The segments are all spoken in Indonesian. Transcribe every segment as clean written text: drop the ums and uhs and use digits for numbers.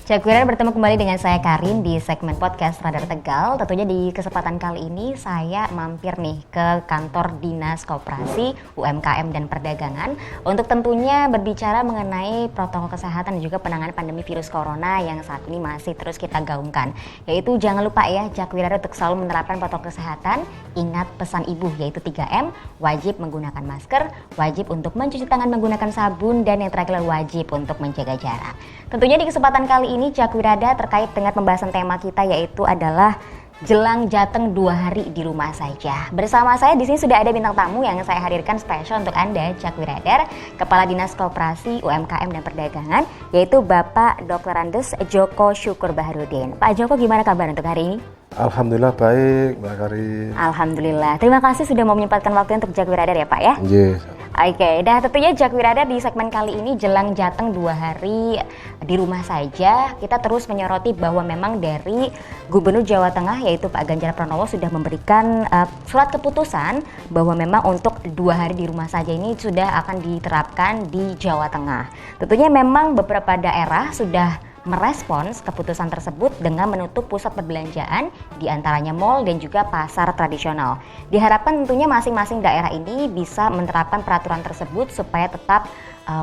Cakwiran bertemu kembali dengan saya Karin di segmen podcast Radar Tegal. Tentunya di kesempatan kali ini saya mampir nih ke kantor Dinas Koperasi, UMKM dan Perdagangan untuk tentunya berbicara mengenai protokol kesehatan dan juga penanganan pandemi virus corona yang saat ini masih terus kita gaungkan. Yaitu jangan lupa ya Cakwiran untuk selalu menerapkan protokol kesehatan. Ingat pesan ibu yaitu 3M, wajib menggunakan masker, wajib untuk mencuci tangan menggunakan sabun, dan yang terakhir wajib untuk menjaga jarak. Tentunya di kesempatan kali ini Cakwirada terkait dengan pembahasan tema kita yaitu adalah jelang jateng 2 hari di rumah saja. Bersama saya di sini sudah ada bintang tamu yang saya hadirkan spesial untuk Anda Cakwiradar, Kepala Dinas Koperasi, UMKM dan Perdagangan, yaitu Bapak Dr. Andes Joko Syukur Baharudin. Pak Joko, gimana kabar untuk hari ini? Alhamdulillah baik, Mbak Karin. Alhamdulillah. Terima kasih sudah mau menyempatkan waktu untuk Cakwiradar ya Pak ya. Yes. Oke, dan tentunya Cakwiradar di segmen kali ini jelang jateng 2 hari di rumah saja, kita terus menyoroti bahwa memang dari Gubernur Jawa Tengah yaitu Pak Ganjar Pranowo sudah memberikan surat keputusan bahwa memang untuk 2 hari di rumah saja ini sudah akan diterapkan di Jawa Tengah. Tentunya memang beberapa daerah sudah merespons keputusan tersebut dengan menutup pusat perbelanjaan diantaranya mal dan juga pasar tradisional. Diharapkan tentunya masing-masing daerah ini bisa menerapkan peraturan tersebut supaya tetap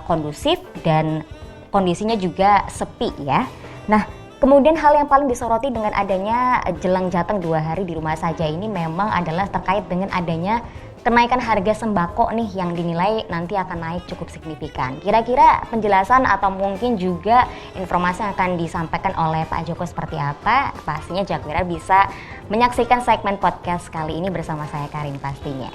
kondusif dan kondisinya juga sepi ya. Nah, kemudian hal yang paling disoroti dengan adanya jelang jateng 2 hari di rumah saja ini memang adalah terkait dengan adanya kenaikan harga sembako nih yang dinilai nanti akan naik cukup signifikan. Kira-kira penjelasan atau mungkin juga informasi yang akan disampaikan oleh Pak Joko seperti apa? Pastinya Cakwiradar bisa menyaksikan segmen podcast kali ini bersama saya Karin pastinya.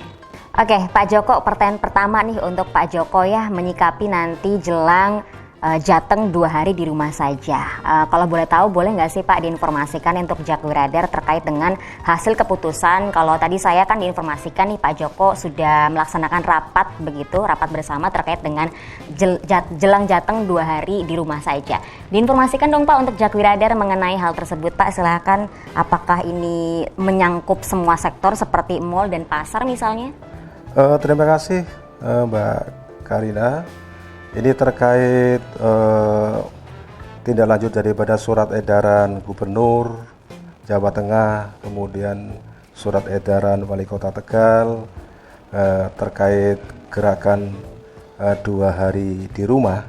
Oke, Pak Joko, pertanyaan pertama nih untuk Pak Joko ya, menyikapi nanti jelang jateng 2 hari di rumah saja. Kalau boleh tahu, boleh nggak sih Pak diinformasikan untuk Cakwiradar terkait dengan hasil keputusan? Kalau tadi saya kan diinformasikan nih Pak Joko sudah melaksanakan rapat begitu, rapat bersama terkait dengan jelang jateng 2 hari di rumah saja. Diinformasikan dong Pak untuk Cakwiradar mengenai hal tersebut Pak, silakan. Apakah ini menyangkup semua sektor seperti mal dan pasar misalnya? Terima kasih Mbak Karina. Ini terkait tindak lanjut daripada surat edaran Gubernur Jawa Tengah, kemudian surat edaran Wali Kota Tegal terkait gerakan 2 hari di rumah.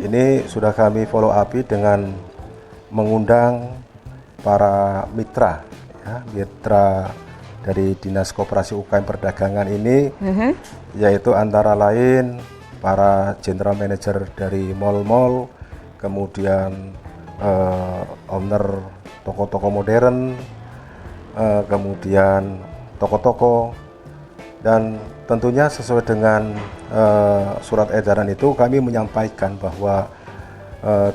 Ini sudah kami follow up dengan mengundang para mitra, ya, mitra dari Dinas Koperasi UKM Perdagangan ini, yaitu antara lain para general manager dari mal-mal, kemudian owner toko-toko modern, kemudian toko-toko, dan tentunya sesuai dengan surat edaran itu kami menyampaikan bahwa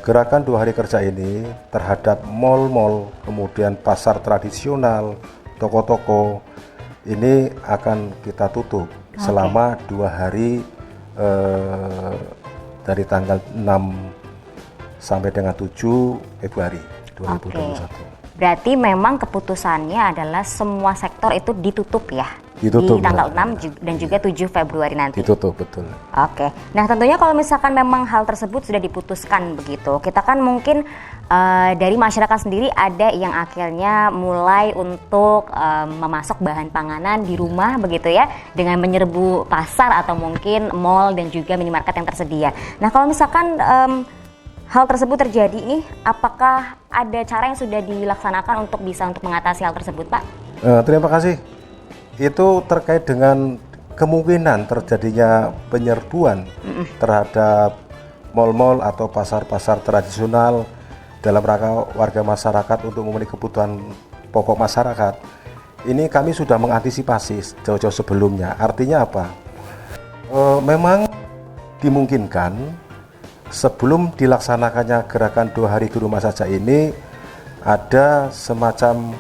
gerakan 2 hari kerja ini terhadap mal-mal, kemudian pasar tradisional, toko-toko ini akan kita tutup selama 2 hari dari tanggal 6 sampai dengan 7 Februari 2021. Berarti memang keputusannya adalah semua sektor itu ditutup ya? Ditutup, di tanggal 6 dan juga 7 Februari nanti? Ditutup, betul. Oke, nah tentunya kalau misalkan memang hal tersebut sudah diputuskan begitu, kita kan mungkin dari masyarakat sendiri ada yang akhirnya mulai untuk memasok bahan panganan di rumah begitu ya, dengan menyerbu pasar atau mungkin mall dan juga minimarket yang tersedia. Nah kalau misalkan hal tersebut terjadi nih, apakah ada cara yang sudah dilaksanakan untuk bisa untuk mengatasi hal tersebut Pak? Terima kasih. Itu terkait dengan kemungkinan terjadinya penyerbuan terhadap mal-mal atau pasar-pasar tradisional dalam rangka warga masyarakat untuk memenuhi kebutuhan pokok masyarakat. Ini kami sudah mengantisipasi jauh-jauh sebelumnya. Artinya apa? Memang dimungkinkan sebelum dilaksanakannya gerakan 2 hari di rumah saja ini ada semacam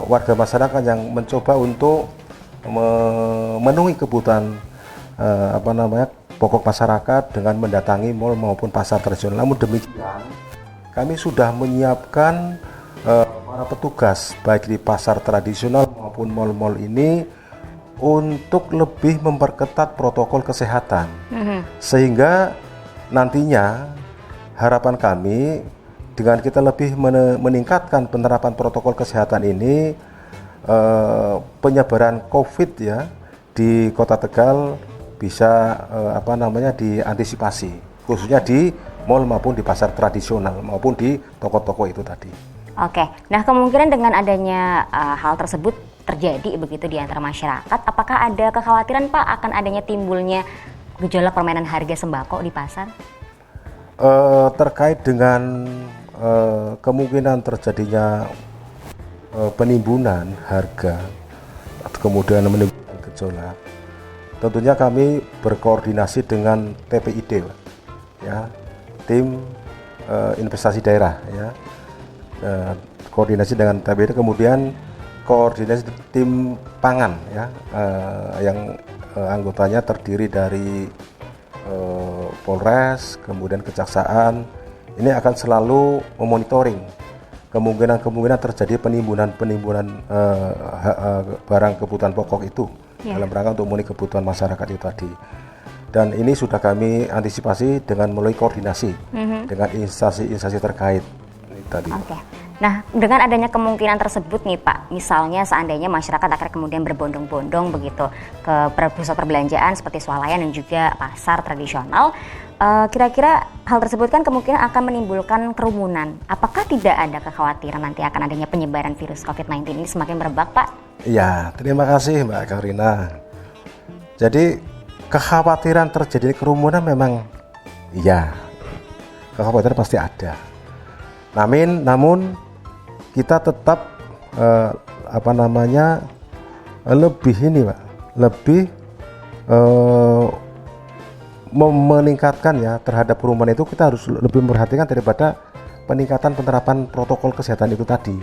warga masyarakat yang mencoba untuk memenuhi kebutuhan pokok masyarakat dengan mendatangi mal maupun pasar tradisional. Namun demikian, kami sudah menyiapkan para petugas baik di pasar tradisional maupun mal-mal ini untuk lebih memperketat protokol kesehatan, sehingga nantinya harapan kami dengan kita lebih meningkatkan penerapan protokol kesehatan ini, penyebaran COVID ya di Kota Tegal bisa diantisipasi, khususnya di mal maupun di pasar tradisional maupun di toko-toko itu tadi. Oke, nah kemungkinan dengan adanya hal tersebut terjadi begitu di antara masyarakat, apakah ada kekhawatiran Pak akan adanya timbulnya gejolak permainan harga sembako di pasar? Terkait dengan kemungkinan terjadinya penimbunan harga atau kemudian menimbulkan gejolak, tentunya kami berkoordinasi dengan TPID, ya, tim investasi daerah, ya, koordinasi dengan TPID, kemudian koordinasi tim pangan, ya, yang anggotanya terdiri dari Polres, kemudian Kejaksaan. Ini akan selalu memonitoring kemungkinan terjadi penimbunan barang kebutuhan pokok itu, dalam rangka untuk memenuhi kebutuhan masyarakat itu tadi. Dan ini sudah kami antisipasi dengan melalui koordinasi dengan instansi terkait ini tadi. Oke. Nah, dengan adanya kemungkinan tersebut nih Pak, misalnya seandainya masyarakat akan kemudian berbondong-bondong begitu ke pusat perbelanjaan seperti swalayan dan juga pasar tradisional, kira-kira hal tersebut kan kemungkinan akan menimbulkan kerumunan. Apakah tidak ada kekhawatiran nanti akan adanya penyebaran virus COVID-19 ini semakin merebak Pak? Iya, terima kasih Mbak Karina. Jadi kekhawatiran terjadi kerumunan memang iya, kekhawatiran pasti ada. Namun kita tetap lebih meningkatkan ya terhadap kerumunan itu. Kita harus lebih memperhatikan daripada peningkatan penerapan protokol kesehatan itu tadi.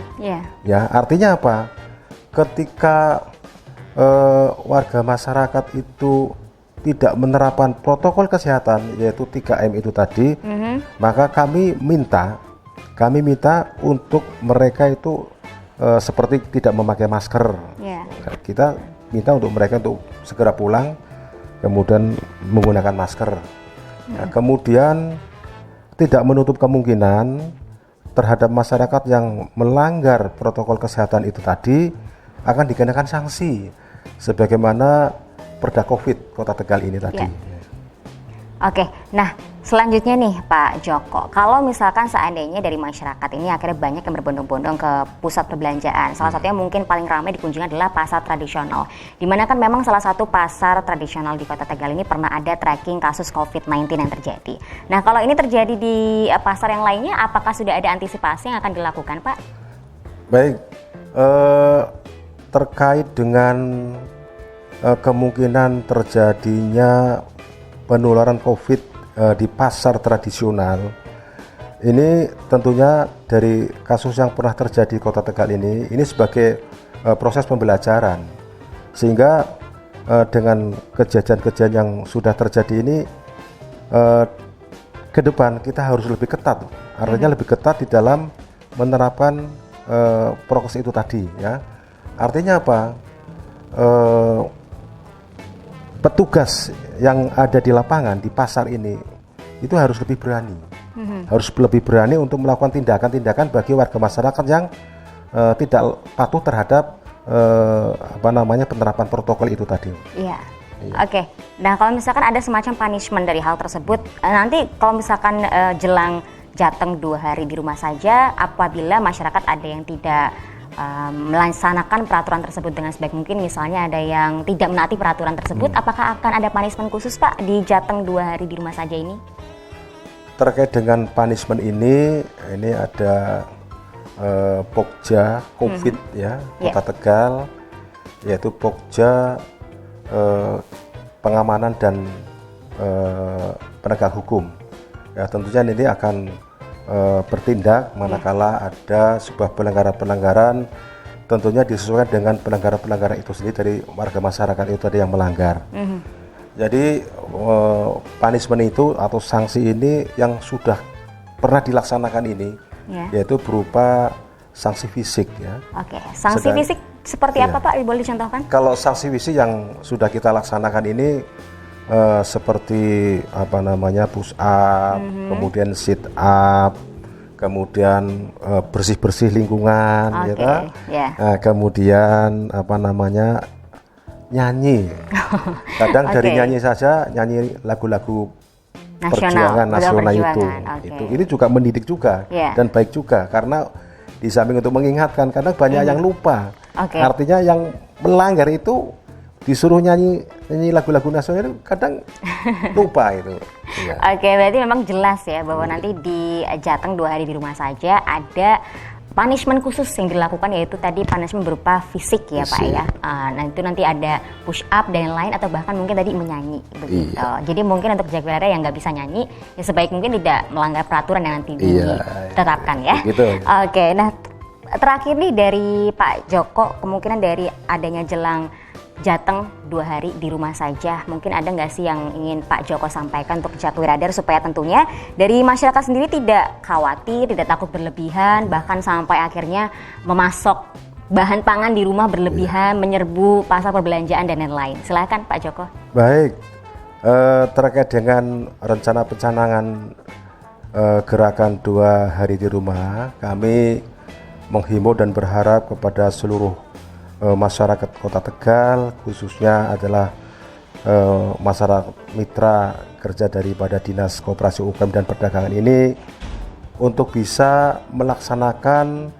Ya, artinya apa? Ketika warga masyarakat itu tidak menerapkan protokol kesehatan yaitu 3M itu tadi, maka kami minta untuk mereka itu seperti tidak memakai masker. Kita minta untuk mereka untuk segera pulang, kemudian menggunakan masker. Kemudian tidak menutup kemungkinan terhadap masyarakat yang melanggar protokol kesehatan itu tadi akan dikenakan sanksi, sebagaimana Perda Covid Kota Tegal ini tadi. Oke, nah selanjutnya nih Pak Joko, kalau misalkan seandainya dari masyarakat ini akhirnya banyak yang berbondong-bondong ke pusat perbelanjaan, salah satunya mungkin paling ramai dikunjungi adalah pasar tradisional, dimana kan memang salah satu pasar tradisional di Kota Tegal ini pernah ada tracking kasus COVID-19 yang terjadi. Nah kalau ini terjadi di pasar yang lainnya, apakah sudah ada antisipasi yang akan dilakukan Pak? Baik, terkait dengan kemungkinan terjadinya penularan COVID di pasar tradisional, ini tentunya dari kasus yang pernah terjadi di Kota Tegal ini sebagai proses pembelajaran, sehingga dengan kejadian-kejadian yang sudah terjadi ini ke depan kita harus lebih ketat, artinya lebih ketat di dalam menerapkan prokes itu tadi, ya. Artinya apa? Petugas yang ada di lapangan di pasar ini itu harus lebih berani, harus lebih berani untuk melakukan tindakan-tindakan bagi warga masyarakat yang tidak patuh terhadap penerapan protokol itu tadi. Iya. Oke. Nah kalau misalkan ada semacam punishment dari hal tersebut, nanti kalau misalkan jelang Jateng 2 hari di rumah saja, apabila masyarakat ada yang tidak melaksanakan peraturan tersebut dengan sebaik mungkin, misalnya ada yang tidak menaati peraturan tersebut, apakah akan ada punishment khusus Pak di Jateng 2 hari di rumah saja ini? Terkait dengan punishment ini ada Pokja COVID ya Kota Tegal, yaitu Pokja pengamanan dan penegak hukum. Ya, tentunya ini akan bertindak manakala ada sebuah pelanggaran, tentunya disesuaikan dengan pelanggaran itu sendiri dari warga masyarakat itu tadi yang melanggar. Jadi punishment itu atau sanksi ini yang sudah pernah dilaksanakan ini, yaitu berupa sanksi fisik, ya. Oke, sanksi fisik seperti apa Pak? Boleh dicontohkan? Kalau sanksi fisik yang sudah kita laksanakan ini seperti push up, kemudian sit up, kemudian bersih-bersih lingkungan, Oke, gitu. ya. Nah, kemudian apa namanya nyanyi. Kadang dari Oke. nyanyi saja nyanyi lagu-lagu Nasional, perjuangan lagu nasional perjuangan, oke. itu ini juga mendidik juga Iya. dan baik juga karena di samping untuk mengingatkan kadang banyak yang lupa. Oke. Artinya yang melanggar itu disuruh nyanyi lagu-lagu nasional itu kadang lupa itu. Iya. Oke, berarti memang jelas ya bahwa nanti di Jateng 2 hari di rumah saja ada punishment khusus yang dilakukan, yaitu tadi punishment berupa fisik ya Pak Fisik. ya. Nah itu nanti ada push up dan lain atau bahkan mungkin tadi menyanyi begitu. Iya. Jadi mungkin untuk jaga wilayah yang nggak bisa nyanyi ya sebaik mungkin tidak melanggar peraturan yang nanti Iya, ditetapkan ya. begitu. Oke, nah terakhir nih dari Pak Joko, kemungkinan dari adanya jelang Jateng 2 hari di rumah saja, mungkin ada nggak sih yang ingin Pak Joko sampaikan untuk Jakwi Radar supaya tentunya dari masyarakat sendiri tidak khawatir, tidak takut berlebihan, bahkan sampai akhirnya memasok bahan pangan di rumah berlebihan, menyerbu pasar perbelanjaan dan lain-lain. Silakan Pak Joko. Baik, terkait dengan rencana pencanangan gerakan 2 hari di rumah, kami menghimbau dan berharap kepada seluruh masyarakat Kota Tegal, khususnya adalah masyarakat mitra kerja daripada Dinas Koperasi UKM dan Perdagangan ini untuk bisa melaksanakan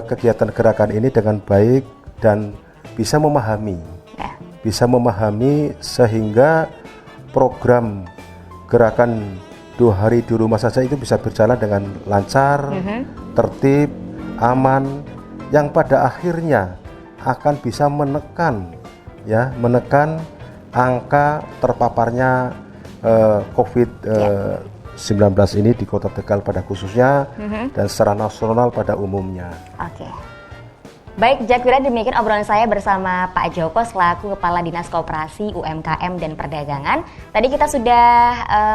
kegiatan gerakan ini dengan baik dan bisa memahami. Ya. Bisa memahami sehingga program gerakan 2 hari di rumah saja itu bisa berjalan dengan lancar, tertib, aman, yang pada akhirnya akan bisa menekan angka terpaparnya COVID-19 ini di Kota Tegal pada khususnya dan secara nasional pada umumnya. Oke. Baik, Jakwira, demikian obrolan saya bersama Pak Joko selaku Kepala Dinas Koperasi, UMKM dan Perdagangan. Tadi kita sudah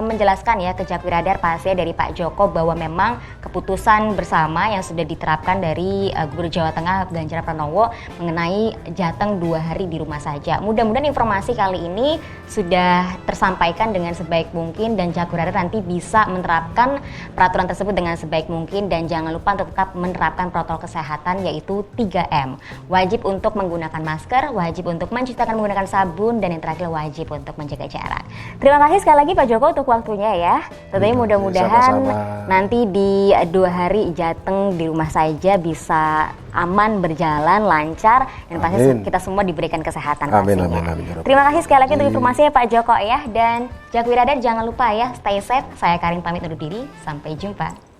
menjelaskan ya ke Jakwi Radar pastinya dari Pak Joko bahwa memang keputusan bersama yang sudah diterapkan dari Gubernur Jawa Tengah Ganjar Pranowo mengenai Jateng 2 hari di rumah saja. Mudah-mudahan informasi kali ini sudah tersampaikan dengan sebaik mungkin dan Jakwi Radar nanti bisa menerapkan peraturan tersebut dengan sebaik mungkin, dan jangan lupa untuk tetap menerapkan protokol kesehatan yaitu 3M. Wajib untuk menggunakan masker, wajib untuk mencuci tangan menggunakan sabun, dan yang terakhir wajib untuk menjaga jarak. Terima kasih sekali lagi Pak Joko untuk waktunya ya. Tentunya mudah-mudahan sama-sama. nanti di 2 hari Jateng di rumah saja bisa aman, berjalan, lancar, dan pasti Amin. kita semua diberikan kesehatan Amin, pastinya. amin, amin. Terima kasih sekali lagi untuk informasinya Pak Joko ya. Dan Jakwi Radar jangan lupa ya, stay safe. Saya Karin pamit undur diri, sampai jumpa.